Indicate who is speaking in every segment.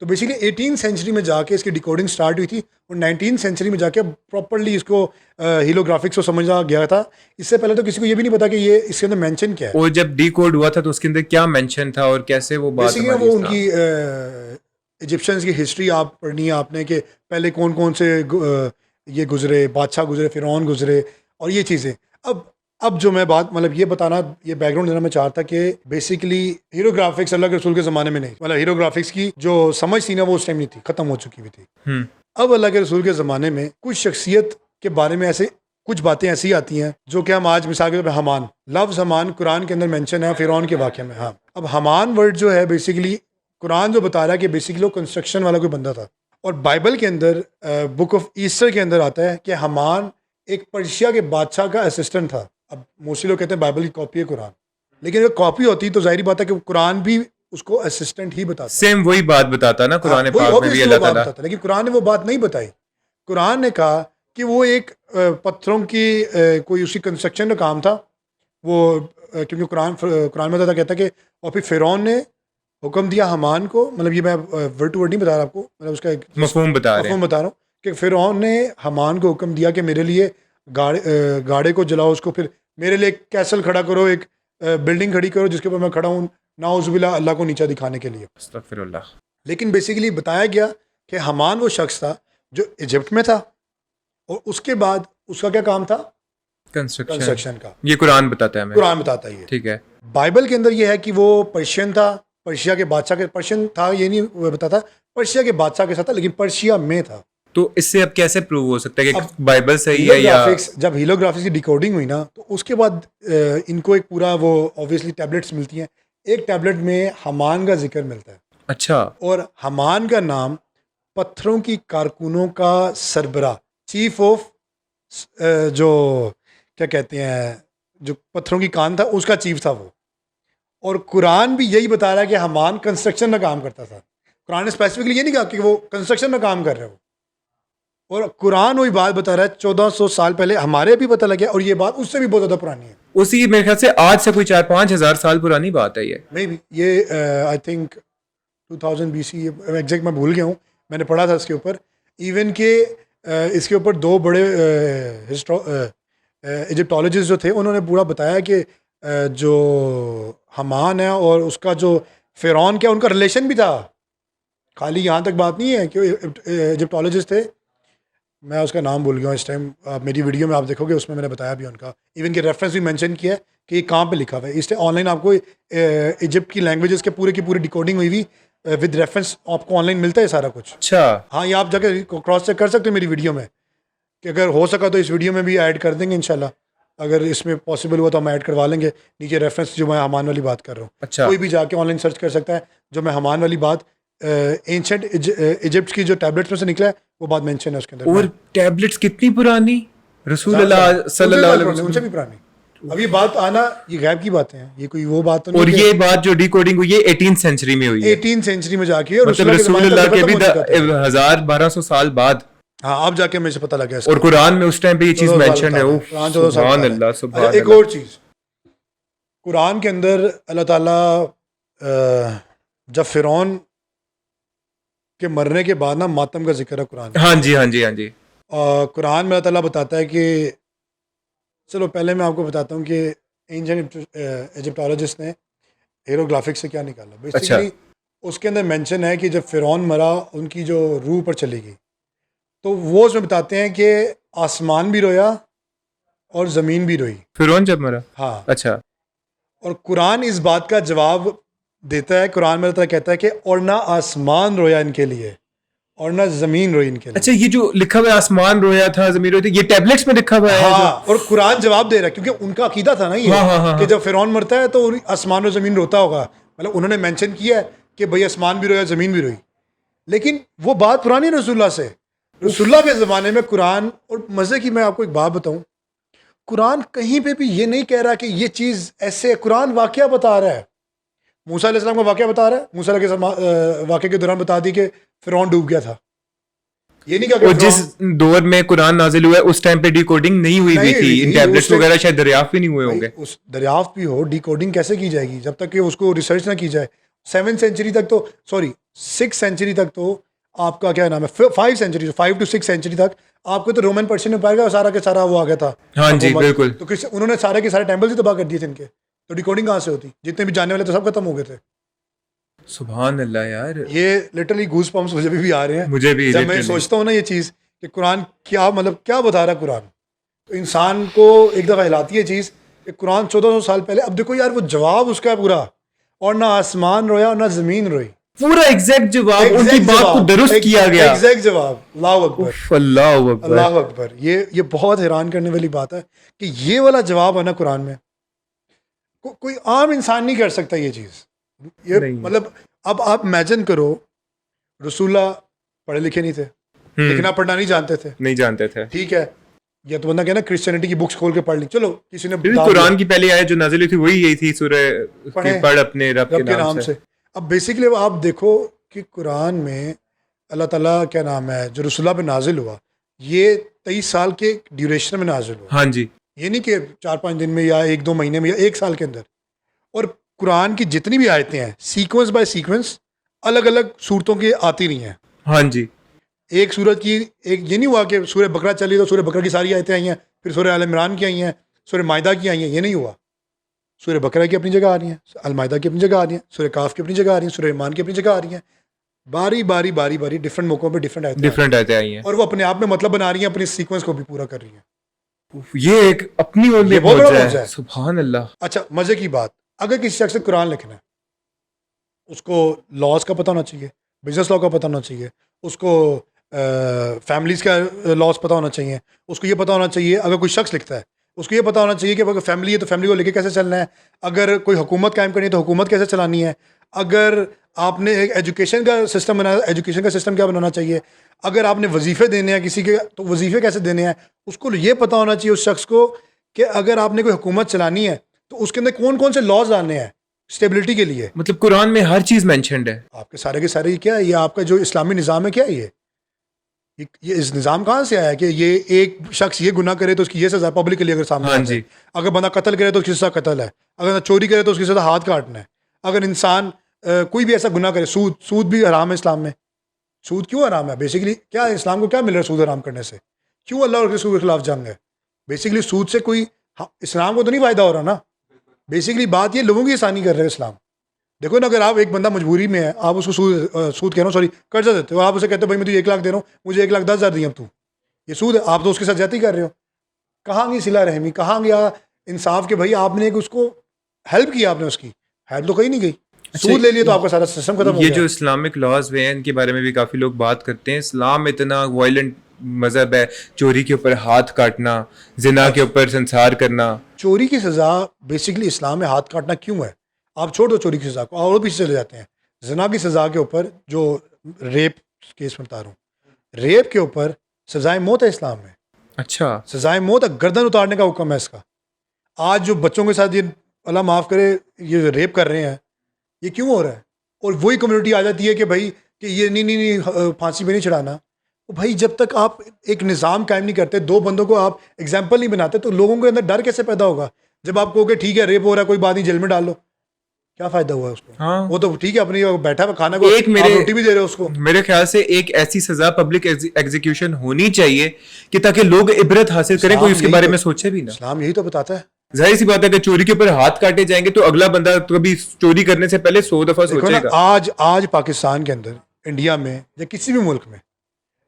Speaker 1: تو basically 18 century میں جا کے اس کی ڈیکوڈنگ سٹارٹ ہوئی تھی اور 19 سینچری میں جا کے پراپرلی اس کو ہیلوگرافکس کو سمجھا گیا تھا. اس سے پہلے تو کسی کو یہ بھی نہیں پتا کہ یہ اس کے اندر مینشن کیا ہے.
Speaker 2: وہ جب ڈی کوڈ ہوا تھا تو اس کے اندر کیا مینشن تھا اور کیسے وہ بات
Speaker 1: بیسیکلی وہ ان کی ایجپشنز کی ہسٹری آپ پڑھنی ہے آپ نے کہ پہلے کون کون سے یہ گزرے, بادشاہ گزرے, فرعون گزرے اور یہ چیزیں. اب جو میں بات مطلب یہ بتانا, یہ بیک گراؤنڈ دینا میں چاہتا کہ بیسیکلی ہیروگرافکس اللہ کے رسول کے زمانے میں نہیں, مطلب ہیروگرافکس کی جو سمجھ تھی نا وہ اس ٹائم نہیں تھی, ختم ہو چکی ہوئی تھی. اب اللہ کے رسول کے زمانے میں کچھ شخصیت کے بارے میں ایسے کچھ باتیں ایسی آتی ہیں جو کہ ہم آج مثال کے طور پہ حمان, لفظ حمان قرآن کے اندر مینشن ہے فرعون کے واقعے میں. ہاں, اب حمان ورڈ جو ہے بیسیکلی قرآن جو بتا رہا ہے کہ بیسیکلی وہ کنسٹرکشن والا کوئی بندہ تھا, اور بائبل کے اندر بک آف ایسٹر کے اندر آتا ہے کہ حمان ایک پرشیا کے بادشاہ کا اسسٹنٹ تھا. اب موسٹلی لوگ کہتے ہیں بائبل کی کاپی ہے قرآن, لیکن اگر کاپی ہوتی تو ظاہری بات ہے کہ قرآن بھی اس کو اسسٹنٹ ہی بتاتا,
Speaker 2: سیم وہی بات بتاتا نا قرآن پاک میں بھی اللہ تعالیٰ,
Speaker 1: لیکن قرآن نے وہ بات نہیں بتائی. قرآن نے کہا کہ وہ ایک پتھروں کی کوئی اسی کنسٹرکشن کا کام تھا وہ, کیونکہ قرآن میں اللہ کہتا ہے کہ اور پھر فرعون نے حکم دیا حمان کو, مطلب یہ میں ورڈ ٹو ورڈ نہیں بتا رہا آپ کو, مطلب اس کا ایک
Speaker 2: مفہوم بتا رہا
Speaker 1: ہوں کہ فرعون نے حمان کو حکم دیا کہ میرے لیے گاڑے کو جلاؤ, اس کو پھر میرے لیے ایک کیسل کھڑا کرو, ایک بلڈنگ کھڑی کرو جس کے اوپر میں کھڑا ہوں, نعوذ باللہ اللہ کو نیچا دکھانے کے لیے.
Speaker 2: استغفر اللہ.
Speaker 1: لیکن بیسیکلی بتایا گیا کہ حمان وہ شخص تھا جو ایجپٹ میں تھا, اور اس کے بعد اس کا کیا کام تھا, کنسٹرکشن کا.
Speaker 2: یہ قرآن بتاتا ہے ہمیں,
Speaker 1: قرآن بتاتا ہے یہ,
Speaker 2: ٹھیک ہے.
Speaker 1: بائبل کے اندر یہ ہے کہ وہ پرشین تھا, پرشیا کے بادشاہ کے, پرشین تھا یہ نہیں بتاتا, پرشیا کے بادشاہ کے ساتھ تھا لیکن پرشیا میں تھا.
Speaker 2: تو اس سے اب کیسے پروو ہو سکتا ہے کہ بائبل صحیح ہے یا
Speaker 1: جب ہیلوگرافکس کی ڈیکوڈنگ ہوئی نا تو اس کے بعد ان کو ایک پورا وہ اوبیسلی ٹیبلٹس ملتی ہیں, ایک ٹیبلٹ میں حمان کا ذکر ملتا ہے.
Speaker 2: اچھا.
Speaker 1: اور حمان کا نام پتھروں کی کارکنوں کا سربراہ, چیف آف جو کیا کہتے ہیں جو پتھروں کی کان تھا اس کا چیف تھا وہ. اور قرآن بھی یہی بتا رہا ہے کہ حمان کنسٹرکشن میں کام کرتا تھا. قرآن نے اسپیسیفکلی یہ نہیں کہا کہ وہ کنسٹرکشن میں کام کر رہے ہو, اور قرآن وہی بات بتا رہا ہے 1400 سال پہلے ہمارے بھی پتہ لگا, اور یہ بات اس سے بھی بہت زیادہ پرانی ہے.
Speaker 2: اسی میرے خیال سے آج سے کوئی 4-5 ہزار سال پرانی بات ہے یہ.
Speaker 1: میں بھی یہ آئی تھنک 2000 BC ایگزیکٹ میں بھول گیا ہوں, میں نے پڑھا تھا اس کے اوپر. ایون کہ اس کے اوپر 2 بڑے ایجپٹالوجسٹ جو تھے انہوں نے پورا بتایا کہ جو حمان ہے اور اس کا جو فرعون کیا ان کا ریلیشن بھی تھا. خالی یہاں تک بات نہیں ہے کہ ایجپٹالوجسٹ تھے, میں اس کا نام بھول گیا ہوں اس ٹائم, میری ویڈیو میں آپ دیکھو گے اس میں نے بتایا بھی ان کا, ایون کہ ریفرنس بھی مینشن کیا ہے کہ یہ کہاں پہ لکھا ہوا ہے. اس ٹائم آن لائن آپ کو ایجپٹ کی لینگویجز کے پورے کی پوری ڈیکوڈنگ ہوئی ہوئی ود ریفرنس آپ کو آن لائن ملتا ہے سارا کچھ.
Speaker 2: اچھا.
Speaker 1: ہاں, یہ آپ جا کے کراس چیک کر سکتے ہو میری ویڈیو میں, کہ اگر ہو سکا تو اس ویڈیو میں بھی ایڈ کر دیں گے انشاءاللہ, اگر اس میں پاسبل ہوا تو ہم ایڈ کروا لیں گے نیچے ریفرنس جو میں حمان والی بات کر رہا ہوں.
Speaker 2: اچھا.
Speaker 1: کوئی بھی جا کے آن لائن سرچ کر سکتا ہے جو میں حمان والی بات اینشنٹ ایجپٹ کی جو ٹیبلٹس میں سے نکلا ہے وہ بات مینشن ہے اس کے اندر.
Speaker 2: اور ٹیبلٹس کتنی پرانی, رسول اللہ صلی اللہ علیہ وسلم
Speaker 1: ان سے بھی پرانی. اب یہ بات آنا یہ غیب کی باتیں ہیں, یہ کوئی وہ بات تو نہیں.
Speaker 2: اور یہ بات جو ڈیکوڈنگ ہوئی ہے 18 سینچری میں ہوئی ہے,
Speaker 1: 18 سینچری میں جا کے, اور
Speaker 2: مطلب رسول اللہ کے بھی 1200 سال بعد.
Speaker 1: ہاں, آپ جا کے مجھے پتہ لگا ہے.
Speaker 2: اور قرآن میں اس ٹائم پہ یہ چیز مینشن ہے. سبحان اللہ سبحان اللہ.
Speaker 1: ایک اور چیز قرآن کے اندر اللہ تعالیٰ جب فرعون کے مرنے کے بعد نا ماتم کا ذکر ہے قرآن.
Speaker 2: ہاں جی ہاں جی ہاں جی.
Speaker 1: قرآن میں اللہ تعالیٰ بتاتا ہے کہ چلو پہلے میں آپ کو بتاتا ہوں کہ اینشنٹ ایجپٹالوجسٹ نے ہیروگرافکس سے کیا نکالا. بیسیکلی اس کے اندر مینشن ہے کہ جب فرعون مرا ان کی جو روح پر چلی گئی, تو وہ اس میں بتاتے ہیں کہ آسمان بھی رویا اور زمین بھی روئی.
Speaker 2: فرعون جب مرا؟
Speaker 1: ہاں.
Speaker 2: اچھا.
Speaker 1: اور قرآن اس بات کا جواب دیتا ہے, قرآن میں اللہ تعالیٰ کہتا ہے کہ اور نہ آسمان رویا ان کے لیے اور نہ زمین روئی ان کے لیے.
Speaker 2: اچھا, یہ جو لکھا ہوا ہے آسمان رویا تھا زمین روئی تھی, یہ ٹیبلٹس میں لکھا ہوا ہے.
Speaker 1: ہاں, اور قرآن جواب دے رہا ہے کیونکہ ان کا عقیدہ تھا نا یہ کہ جب فرعون مرتا ہے تو آسمان اور زمین روتا ہوگا. مطلب انہوں نے مینشن کیا ہے کہ بھئی آسمان بھی رویا زمین بھی روئی, لیکن وہ بات پرانی رسول اللہ سے. رسول اللہ کے زمانے میں قرآن, اور مزے کی میں آپ کو ایک بات بتاؤں, قرآن کہیں پہ بھی یہ نہیں کہہ رہا کہ یہ چیز ایسے, قرآن واقعہ بتا رہا ہے. موسیٰ علیہ السلام کا واقعہ بتا رہا ہے, موسیٰ علیہ السلام واقعے کے دوران بتا دی کہ فرعون ڈوب گیا تھا. یہ نہیں کہا کہ
Speaker 2: جس دور میں قرآن نازل ہوا ہے اس ٹائم پہ ڈی کوڈنگ نہیں ہوئی ہوئی تھی, ان ٹیبلٹس وغیرہ شاید دریافت بھی نہیں ہوئے ہوں گے.
Speaker 1: اس دریافت بھی ہو, ڈی کوڈنگ کیسے کی جائے گی جب تک کہ اس کو ریسرچ نہ کی جائے. 7 سینچری تک تو, سوری 6 سینچری تک تو آپ کا کیا نام ہے 5 سینچری 5 to 6 سینچری تک آپ کو تو رومن پرشین میں پائے گا سارا کے سارا وہ آ گیا تھا.
Speaker 2: ہاں جی بالکل.
Speaker 1: تو انہوں نے سارے کے سارے ٹیمپل ہی تباہ کر دیے تھے ان کے, تو ڈیکوڈنگ کہاں سے ہوتی؟ جتنے بھی جانے والے تو سب ختم ہو گئے تھے.
Speaker 2: سبحان اللہ یار,
Speaker 1: یہ لٹرلی گوز پمپس مجھے بھی آ رہے ہیں
Speaker 2: مجھے بھی
Speaker 1: جب میں سوچتا ہوں نا یہ چیز کہ قرآن کیا مطلب کیا بتا رہا ہے قرآن. تو انسان کو ایک دفعہ ہلاتی ہے چیز کہ قرآن 1400 سال پہلے. اب دیکھو یار وہ جواب اس کا ہے پورا, اور نہ آسمان رویا اور نہ زمین روئی,
Speaker 2: پورا ایگزیکٹ جواب ان کی بات کو درست کیا گیا,
Speaker 1: ایگزیکٹ جواب. اللہ اکبر,
Speaker 2: اللہ اکبر,
Speaker 1: اللہ اکبر. یہ بہت حیران کرنے والی بات ہے کہ یہ والا جواب ہے نا قرآن میں, کوئی عام انسان نہیں کر سکتا یہ چیز. یہ مطلب اب آپ امیجن کرو, رسول اللہ پڑھے لکھے نہیں تھے, لکھنا پڑھنا نہیں جانتے تھے, ٹھیک ہے, یا تو بندہ کہنا کرسچینٹی کی بکس کھول کے پڑھ لی, چلو کسی نے
Speaker 2: قرآن کی پہلی آیت جو نازل ہوئی تھی وہی یہی تھی, سورہ پڑھ اپنے رب کے نام سے.
Speaker 1: اب بیسکلی آپ دیکھو کہ قرآن میں اللہ تعالیٰ کیا نام ہے جو رسول اللہ پہ نازل ہوا, یہ 23 سال کے ڈیوریشن میں نازل ہوا.
Speaker 2: ہاں جی,
Speaker 1: یہ نہیں کہ 4-5 دن میں یا 1-2 مہینے میں یا 1 سال کے اندر. اور قرآن کی جتنی بھی آیتیں ہیں سیکوینس بائی سیکوینس الگ الگ صورتوں کی آتی رہی ہیں.
Speaker 2: ہاں جی,
Speaker 1: ایک سورت کی ایک یہ نہیں ہوا کہ سورہ بقرہ چلی تو سورہ بقرہ کی ساری آیتیں آئی ہیں, پھر سورہ آل عمران کی آئی ہیں, سورہ مائدہ کی آئی ہیں, یہ نہیں ہوا. سورہ بقرہ کی اپنی جگہ آ رہی ہیں, المائدہ کی اپنی جگہ آ رہی ہیں, سورہ کاف کی اپنی جگہ آ رہی ہیں, سورہ ایمان کی اپنی جگہ آ رہی ہیں. باری باری ڈفرنٹ موقعوں پہ ڈفرنٹ
Speaker 2: آیتیں آئی ہیں,
Speaker 1: اور وہ اپنے آپ میں مطلب بنا رہی ہیں, اپنی سیکوینس کو بھی پورا کر رہی ہیں.
Speaker 2: یہ ایک اپنی
Speaker 1: بہت بڑا موضوع ہے.
Speaker 2: سبحان اللہ.
Speaker 1: اچھا مزے کی بات, اگر کسی شخص سے قرآن لکھنا ہے, اس کو لاز کا پتہ ہونا چاہیے, بزنس لا کا پتہ ہونا چاہیے, اس کو فیملیز کا لاز پتہ ہونا چاہیے, اس کو یہ پتہ ہونا چاہیے. اگر کوئی شخص لکھتا ہے اس کو یہ پتہ ہونا چاہیے کہ اگر فیملی ہے تو فیملی کو لے کے کیسے چلنا ہے, اگر کوئی حکومت قائم کرنی ہے تو حکومت کیسے چلانی ہے, اگر آپ نے ایک ایجوکیشن کا سسٹم بنایا ایجوکیشن کا سسٹم کیا بنانا چاہیے, اگر آپ نے وظیفے دینے ہیں کسی کے تو وظیفے کیسے دینے ہیں, اس کو یہ پتہ ہونا چاہیے اس شخص کو کہ اگر آپ نے کوئی حکومت چلانی ہے تو اس کے اندر کون کون سے لاز لانے ہیں اسٹیبلٹی کے لیے.
Speaker 2: مطلب قرآن میں ہر چیز مینشنڈ ہے.
Speaker 1: آپ کے سارے کیا ہے, یہ آپ کا جو اسلامی نظام ہے کیا ہے, یہ اس نظام کہاں سے آیا کہ یہ ایک شخص یہ گناہ کرے تو اس کی یہ سزا پبلک کے لیے اگر سامنے آتا ہے, اگر بندہ قتل کرے تو اس کی سزا قتل ہے, اگر چوری کرے تو اس کی سزا ہاتھ کاٹنا ہے, اگر انسان کوئی بھی ایسا گناہ کرے, سود بھی حرام ہے اسلام میں. سود کیوں حرام ہے بیسکلی, کیا اسلام کو کیا مل رہا ہے سود حرام کرنے سے, کیوں اللہ اور کے رسول کے خلاف جنگ ہے. بیسکلی سود سے کوئی اسلام کو تو نہیں فائدہ ہو رہا نا, بیسکلی بات یہ لوگوں کی آسانی کر رہے ہیں اسلام. دیکھو نا, اگر آپ ایک بندہ مجبوری میں ہے, آپ اس کو سود کہہ رہا ہوں سوری قرضہ دیتے ہو, آپ اسے کہتے ہو بھائی میں تو 1 لاکھ دے رہا ہوں, مجھے 1,10,000 دیں اب تو, یہ سود ہے. آپ تو اس کے ساتھ زیادتی کر رہے ہو. کہاں گئی صلہ رحمی, کہاں گیا انصاف کہ بھائی آپ نے اس کو ہیلپ کی, آپ نے اس کی ہیلپ تو کہیں نہیں گئی. سود لے لیے تو آپ کا سارا سسٹم ختم ہو گیا.
Speaker 2: یہ جو اسلامک لاز ہیں ان کے بارے میں بھی کافی لوگ بات کرتے ہیں. اسلام اتنا وائلنٹ مذہب ہے, چوری کے اوپر ہاتھ کاٹنا, زنا کے اوپر سنسار کرنا.
Speaker 1: چوری کی سزا بیسکلی اسلام میں ہاتھ کاٹنا کیوں ہے؟ آپ چھوڑ دو چوری کی سزا کو, اور پیچھے چلے جاتے ہیں زنا کی سزا کے اوپر. جو ریپ کیس میں بتا رہا ہوں, ریپ کے اوپر سزائے موت ہے اسلام میں.
Speaker 2: اچھا,
Speaker 1: سزائے موت ہے, گردن اتارنے کا حکم ہے اس کا. آج جو بچوں کے ساتھ یہ اللہ معاف کرے یہ ریپ کر رہے ہیں, یہ کیوں ہو رہا ہے؟ اور وہی کمیونٹی آ جاتی ہے کہ بھائی کہ یہ نہیں پھانسی پہ نہیں چڑھانا. بھائی جب تک آپ ایک نظام قائم نہیں کرتے, 2 بندوں کو آپ ایگزامپل نہیں بناتے, تو لوگوں کے اندر ڈر کیسے پیدا ہوگا؟ جب آپ کہو کہ ٹھیک ہے ریپ ہو رہا ہے کوئی بات نہیں جیل میں ڈال لو, کیا فائدہ ہوا اس کو؟
Speaker 2: ہاں
Speaker 1: وہ تو ٹھیک ہے اپنی بیٹھا ہوا کھانا کو روٹی بھی دے رہے ہو اس کو.
Speaker 2: میرے خیال سے ایک ایسی سزا پبلک ایگزیکیوشن ہونی چاہیے کہ تاکہ لوگ عبرت حاصل کریں, کوئی اس کے بارے میں سوچے بھی نہ.
Speaker 1: اسلام یہی تو بتاتا ہے.
Speaker 2: ظاہر سی بات ہے کہ چوری کے اوپر ہاتھ کاٹے جائیں گے تو اگلا بندہ کبھی چوری کرنے سے پہلے 100 دفعہ سوچے گا.
Speaker 1: آج پاکستان کے اندر, انڈیا میں یا کسی بھی ملک میں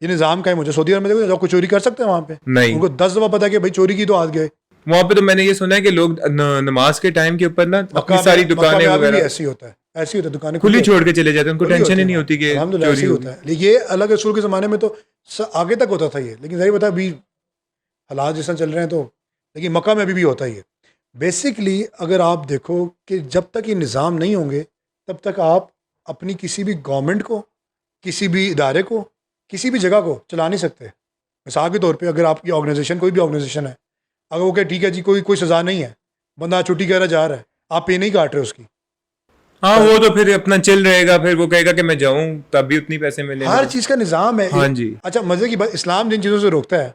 Speaker 1: یہ نظام قائم ہو جائے, سعودی عرب میں دیکھو کوئی چوری کر سکتے ہیں وہاں پہ؟
Speaker 2: نہیں,
Speaker 1: ان کو 10 دفعہ پتا کہ بھائی چوری کی تو ہاتھ گئے.
Speaker 2: وہاں پہ تو میں نے یہ سنا ہے کہ لوگ نماز کے ٹائم کے اوپر نا اپنی ساری دکانیں وغیرہ
Speaker 1: ایسی ہوتا ہے دکانیں
Speaker 2: کھلی چھوڑ کے چلے جاتے ہیں, ان کو ٹینشن ہی نہیں ہوتی کہ
Speaker 1: الحمدللہ ایسے ہوتا ہے. یہ اللہ رسول کے زمانے میں تو آگے تک ہوتا تھا یہ, لیکن ظاہر بتا ابھی حالات جیسا چل رہے ہیں تو, لیکن مکہ میں بھی ہوتا ہے یہ. بیسکلی اگر آپ دیکھو کہ جب تک یہ نظام نہیں ہوں گے تب تک آپ اپنی کسی بھی گورنمنٹ کو, کسی بھی ادارے کو, کسی بھی جگہ کو چلا نہیں سکتے. مثال کے طور پہ اگر آپ کی آرگنائزیشن کوئی بھی آرگنائزیشن ہے, اگر وہ کہ ٹھیک ہے جی کوئی سزا نہیں ہے, بندہ چھٹی کہہ رہا جا رہا ہے, آپ پے نہیں کاٹ رہے اس کی,
Speaker 2: ہاں وہ تو پھر اپنا چل رہے گا, پھر وہ کہے گا کہ میں جاؤں تب بھی اتنی پیسے ملیں.
Speaker 1: ہر چیز کا نظام ہے.
Speaker 2: ہاں جی.
Speaker 1: اچھا مزے کی بات, اسلام جن چیزوں سے روکتا ہے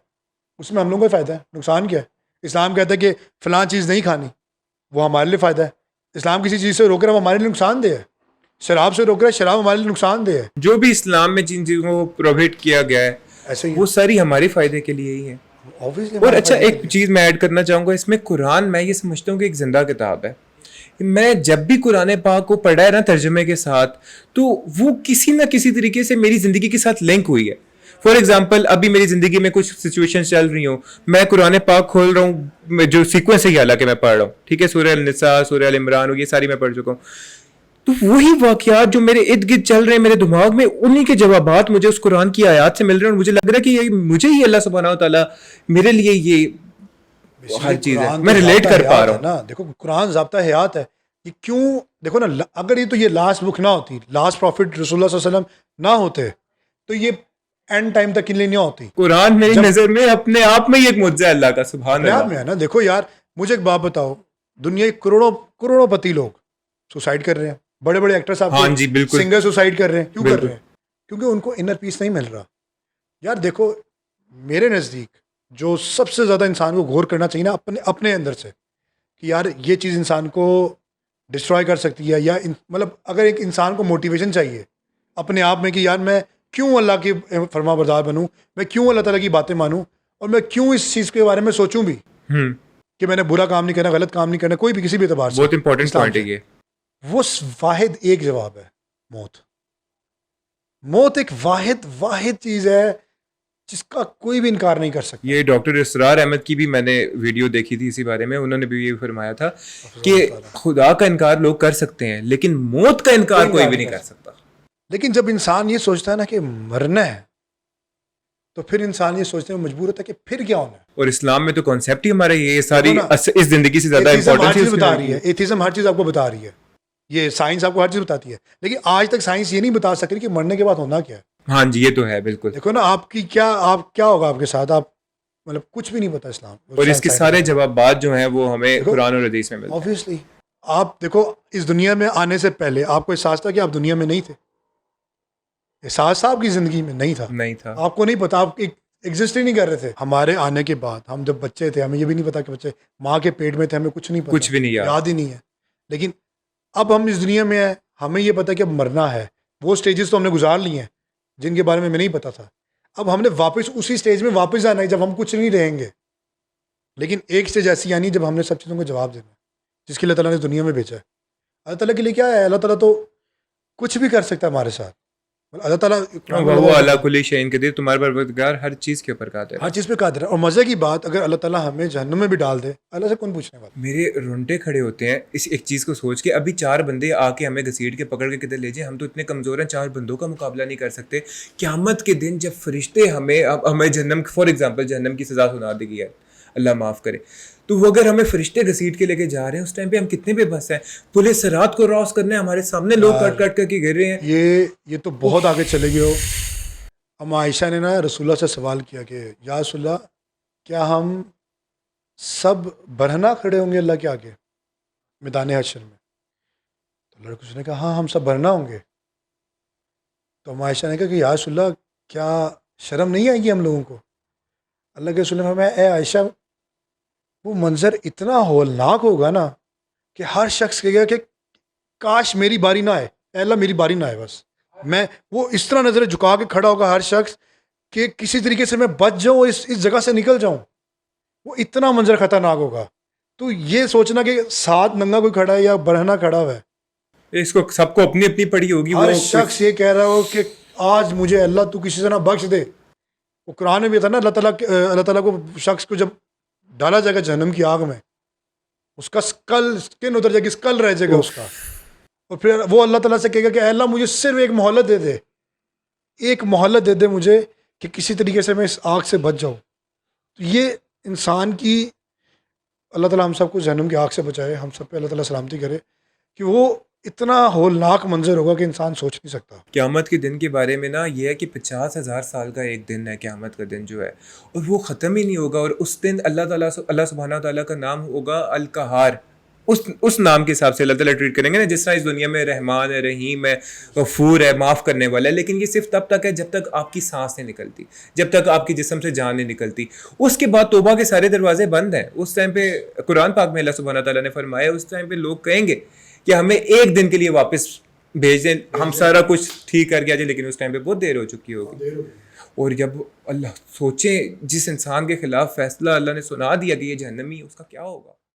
Speaker 1: اس میں ہم لوگوں کا فائدہ ہے, نقصان کیا ہے؟ اسلام کہتا ہے کہ فلاں چیز نہیں کھانی, وہ ہمارے لیے فائدہ ہے. اسلام کسی چیز سے روک رہا ہے وہ ہمارے لیے نقصان دہ ہے. شراب سے روک رہا ہے, شراب ہمارے لیے نقصان دہ ہے.
Speaker 2: جو بھی اسلام میں جن چیزوں کو پروہیبٹ کیا گیا ہے
Speaker 1: ایسے ہی
Speaker 2: وہ ساری ہمارے فائدے کے لیے ہی ہے. اور اچھا ایک چیز میں ایڈ کرنا چاہوں گا اس میں, قرآن میں یہ سمجھتا ہوں کہ ایک زندہ کتاب ہے. میں جب بھی قرآن پاک کو پڑھا ہے نا ترجمے کے ساتھ, تو وہ کسی نہ کسی طریقے سے میری زندگی کے ساتھ لنک ہوئی ہے. فار ایگزامپل ابھی میری زندگی میں کچھ سچویشن چل رہی ہوں, میں قرآن پاک کھول رہا ہوں, جو سیکوینس ہے حالانکہ میں پڑھ رہا ہوں, ٹھیک ہے, سورہ النساء, سورہ ال عمران, یہ ساری میں پڑھ چکا ہوں. تو وہی واقعات جو میرے ارد گرد چل رہے ہیں میرے دماغ میں, انہی کے جوابات مجھے اس قرآن کی آیات سے مل رہے ہیں, اور مجھے لگ رہا ہے کہ یہ مجھے ہی اللہ سبحانہ و تعالیٰ میرے لیے یہ ہر چیز ہے, میں ریلیٹ کر پا رہا ہوں
Speaker 1: نا. دیکھو قرآن ضابطہ حیات ہے. یہ کیوں, دیکھو نا, اگر یہ تو یہ لاسٹ بک نہ ہوتی, لاسٹ پروفٹ رسول اللہ صلی اللہ علیہ وسلم نہ ہوتے, تو یہ اینڈ ٹائم تک کے لیے نہیں ہوتی.
Speaker 2: قرآن میری نظر میں اپنے آپ میں ہی ایک معجزہ ہے اللہ کا, سبحان اللہ
Speaker 1: میں ہے نا. دیکھو یار, مجھے ایک بات بتاؤ, دنیا کے کروڑوں پتی لوگ سوسائڈ کر رہے ہیں, بڑے بڑے ایکٹرس آپ
Speaker 2: ہاں جی بالکل
Speaker 1: سنگر سوسائڈ کر رہے ہیں, کیوں کر رہے ہیں؟ کیونکہ ان کو انر پیس نہیں مل رہا. یار دیکھو, میرے نزدیک جو سب سے زیادہ انسان کو غور کرنا چاہیے نا اپنے اندر سے, کہ یار یہ چیز انسان کو ڈسٹروائے کر سکتی ہے, یا مطلب اگر ایک انسان کو موٹیویشن چاہیے اپنے آپ میں کہ یار میں کیوں اللہ کی فرما بردار بنوں, میں کیوں اللہ تعالیٰ کی باتیں مانوں, اور میں کیوں اس چیز کے بارے میں سوچوں بھی کہ میں نے برا کام نہیں کرنا, غلط کام نہیں کرنا, کوئی بھی کسی بھی اعتبار سے.
Speaker 2: بہت امپورٹنٹ پوائنٹ ہے یہ.
Speaker 1: وہ واحد ایک جواب ہے, موت. موت ایک واحد چیز ہے جس کا کوئی بھی انکار نہیں کر سکتا.
Speaker 2: یہ ڈاکٹر اسرار احمد کی بھی میں نے ویڈیو دیکھی تھی اسی بارے میں, انہوں نے بھی یہ فرمایا تھا کہ خدا کا انکار لوگ کر سکتے ہیں لیکن موت کا انکار کوئی بھی نہیں کر سکتا.
Speaker 1: لیکن جب انسان یہ سوچتا ہے نا کہ مرنا ہے, تو پھر انسان یہ سوچنے میں مجبور ہوتا ہے کہ پھر کیا ہونا ہے. اور
Speaker 2: اسلام میں تو کانسیپٹ ہی ہمارا یہ ساری اس زندگی سے زیادہ
Speaker 1: امپورٹنٹ بتا رہی ہے. ایتھیزم ہر چیز آپ کو بتا رہی ہے, یہ سائنس آپ کو ہر چیز بتاتی ہے, لیکن آج تک سائنس یہ نہیں بتا سکتی کہ مرنے کے بعد ہونا کیا ہے.
Speaker 2: ہاں جی یہ تو ہے بالکل.
Speaker 1: دیکھو نا, آپ کیا ہوگا آپ کے ساتھ, آپ مطلب کچھ بھی نہیں پتا اسلام.
Speaker 2: اور اس کے سارے جوابات جو ہیں وہ ہمیں قرآن اور حدیث میں ملتے ہیں.
Speaker 1: obviously آپ دیکھو, اس دنیا میں آنے سے پہلے آپ کو احساس تھا کہ آپ دنیا میں نہیں تھے, احساس آپ کی زندگی میں نہیں تھا, آپ کو نہیں پتا, آپ ایگزسٹ ہی نہیں کر رہے تھے. ہمارے آنے کے بعد ہم جب بچے تھے, ہمیں یہ بھی نہیں پتا کہ بچے ماں کے پیٹ میں تھے, ہمیں کچھ نہیں پتا,
Speaker 2: کچھ بھی نہیں
Speaker 1: یاد ہی نہیں ہے. لیکن اب ہم اس دنیا میں ہیں, ہمیں یہ پتا کہ اب مرنا ہے. وہ سٹیجز تو ہم نے گزار لی ہیں جن کے بارے میں نہیں پتا تھا. اب ہم نے واپس اسی سٹیج میں واپس آنا ہے جب ہم کچھ نہیں رہیں گے. لیکن ایک سٹیج ایسی آنی جب ہم نے سب چیزوں کو جواب دینا ہے, جس کے اللہ تعالیٰ نے دنیا میں بھیجا ہے. اللہ تعالیٰ کے لیے کیا ہے, اللہ تعالیٰ تو کچھ بھی کر سکتا ہے ہمارے ساتھ. اللہ تعالیٰ
Speaker 2: اللہ کل شیء قدیر, تمہارا پروردگار ہر چیز کے اوپر قادر ہے,
Speaker 1: ہر چیز پہ قادر ہے. اور مزے کی بات, اگر اللہ تعالیٰ ہمیں جہنم میں بھی ڈال دے, اللہ سے کون پوچھنے والا.
Speaker 2: میرے رونٹے کھڑے ہوتے ہیں اس ایک چیز کو سوچ کے. ابھی 4 بندے آ کے ہمیں گھسیٹ کے پکڑ کے کدھر لے جائیں, ہم تو اتنے کمزور ہیں 4 بندوں کا مقابلہ نہیں کر سکتے. قیامت کے دن جب فرشتے ہمیں جہنم, فار ایگزامپل جہنم کی سزا سنا دی گئی ہے, اللہ معاف کرے, تو وہ اگر ہمیں فرشتے گھسیٹ کے لے کے جا رہے ہیں, اس ٹائم پہ ہم کتنے بے بس ہیں. پولیس صراط کو کراس کرنے ہمارے سامنے لوگ کٹ کر کے گر رہے ہیں.
Speaker 1: یہ تو بہت آگے چلے گئے ہو. ہم عائشہ نے نا رسول اللہ سے سوال کیا کہ یا رسول اللہ, کیا ہم سب برہنہ کھڑے ہوں گے اللہ کے آگے میدان حشر میں؟ تو لڑکوں نے کہا ہاں ہم سب برہنہ ہوں گے. تو ہم عائشہ نے کہا کہ یا رسول اللہ کیا شرم نہیں آئے گی ہم لوگوں کو؟ اللہ کے رسول نے فرمایا, اے عائشہ وہ منظر اتنا ہولناک ہوگا نا کہ ہر شخص کہے گا کہ کاش میری باری نہ آئے, اے اللہ میری باری نہ آئے بس. میں وہ اس طرح نظر جھکا کے کھڑا ہوگا ہر شخص کہ کسی طریقے سے میں بچ جاؤں اور اس جگہ سے نکل جاؤں. وہ اتنا منظر خطرناک ہوگا. تو یہ سوچنا کہ ساتھ ننگا کوئی کھڑا ہے یا برہنہ کھڑا ہوا ہے,
Speaker 2: اس کو سب کو اپنی اپنی پڑی ہوگی.
Speaker 1: ہر شخص یہ کہہ رہا ہو کہ آج مجھے اللہ تو کسی سے نہ بخش دے. وہ قرآن میں بھی تھا نا, اللہ تعالیٰ کو شخص کو جب ڈالا جائے گا جہنم کی آگ میں, اس کا اسکن اتر جائے گی, اسکل رہ جائے گا اس کا, اور پھر وہ اللہ تعالیٰ سے کہے گا کہ اے اللہ مجھے صرف ایک مہلت دے دے, ایک مہلت دے دے مجھے کہ کسی طریقے سے میں اس آگ سے بچ جاؤں. تو یہ انسان کی, اللہ تعالیٰ ہم سب کو جہنم کی آگ سے بچائے, ہم سب پہ اللہ تعالیٰ سلامتی کرے, کہ وہ اتنا ہولناک منظر ہوگا کہ انسان سوچ نہیں سکتا.
Speaker 2: قیامت کے دن کے بارے میں نا یہ ہے کہ 50,000 سال کا ایک دن ہے قیامت کا دن جو ہے, اور وہ ختم ہی نہیں ہوگا. اور اس دن اللہ سبحانہ تعالیٰ کا نام ہوگا القہار. اس نام کے حساب سے اللہ تعالیٰ ٹریٹ کریں گے نا, جس طرح اس دنیا میں رحمان ہے, رحیم ہے, غفور ہے, معاف کرنے والا ہے. لیکن یہ صرف تب تک ہے جب تک آپ کی سانس نہیں نکلتی, جب تک آپ کی جسم سے جان نہیں نکلتی. اس کے بعد توبہ کے سارے دروازے بند ہیں. اس ٹائم پہ قرآن پاک میں اللہ سبحانہ تعالیٰ نے فرمایا, اس ٹائم پہ لوگ کہیں گے کہ ہمیں ایک دن کے لیے واپس بھیج دیں, ہم سارا کچھ ٹھیک کر کے آ جائیں, لیکن اس ٹائم پہ بہت دیر ہو چکی ہوگی. اور جب اللہ سوچیں جس انسان کے خلاف فیصلہ اللہ نے سنا دیا کہ یہ جہنمی ہے, اس کا کیا ہوگا.